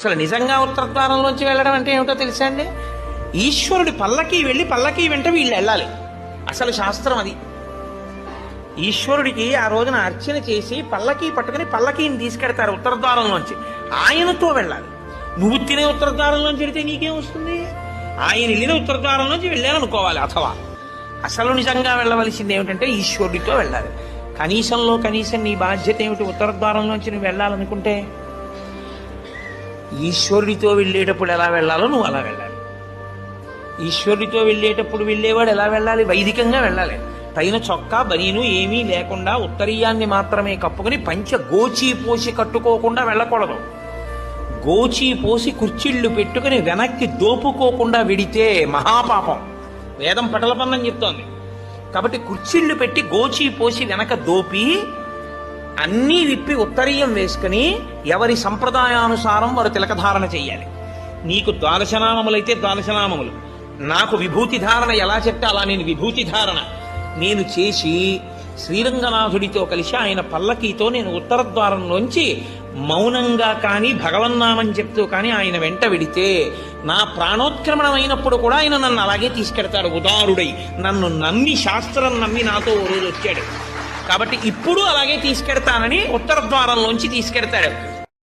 అసలు నిజంగా ఉత్తర ద్వారంలోంచి వెళ్ళడం అంటే ఏమిటో తెలుసా అండి? ఈశ్వరుడి పల్లకి వెళ్ళి పల్లకి వెంట వీళ్ళు వెళ్ళాలి. అసలు శాస్త్రం అది. ఈశ్వరుడికి ఆ రోజున అర్చన చేసి పల్లకి పట్టుకుని పల్లకీని తీసుకెడతారు ఉత్తర ద్వారంలోంచి. ఆయనతో వెళ్ళాలి. నువ్వు తినే ఉత్తర ద్వారంలోంచి వెళితే నీకేం వస్తుంది? ఆయన వెళ్ళిన ఉత్తర ద్వారంలోంచి వెళ్ళాలనుకోవాలి. అథవా అసలు నిజంగా వెళ్ళవలసింది ఏమిటంటే ఈశ్వరుడితో వెళ్ళాలి. కనీసంలో కనీసం నీ బాధ్యత ఏమిటి? ఉత్తర ద్వారంలోంచి నువ్వు వెళ్ళాలనుకుంటే ఈశ్వరుడితో వెళ్ళేటప్పుడు ఎలా వెళ్ళాలో నువ్వు అలా వెళ్ళాలి. ఈశ్వరుడితో వెళ్ళేటప్పుడు వెళ్ళేవాడు ఎలా వెళ్ళాలి? వైదికంగా వెళ్ళాలి. పైన చొక్కా బనీను ఏమీ లేకుండా ఉత్తరీయాన్ని మాత్రమే కప్పుకుని పంచ గోచీ పోసి కట్టుకోకుండా వెళ్ళకూడదు. గోచీ పోసి కుర్చీళ్లు పెట్టుకుని వెనక్కి దోపుకోకుండా వెడితే మహాపాపం. వేదం పటలపన్నం చెప్తోంది. కాబట్టి కుర్చీళ్లు పెట్టి గోచీ పోసి వెనక దోపి అన్నీ విప్పి ఉత్తరీయం వేసుకుని ఎవరి సంప్రదాయానుసారం వారు తిలకధారణ చెయ్యాలి. నీకు ద్వాదశనామములైతే ద్వాదశనామములు, నాకు విభూతి ధారణ ఎలా చెప్తే అలా నేను విభూతి ధారణ నేను చేసి శ్రీరంగనాథుడితో కలిసి ఆయన పల్లకీతో నేను ఉత్తర ద్వారంలోంచి మౌనంగా కానీ భగవన్నామని చెప్తూ కానీ ఆయన వెంట వెడితే నా ప్రాణోత్క్రమణం అయినప్పుడు కూడా ఆయన నన్ను అలాగే తీసుకెడతాడు. ఉదారుడై నన్ను నమ్మి, శాస్త్రం నమ్మి నాతో ఓ రోజు వచ్చాడు. కాబట్టి ఇప్పుడు అలాగే తీసుకెడతానని ఉత్తర ద్వారంలోంచి తీసుకెడతాడు.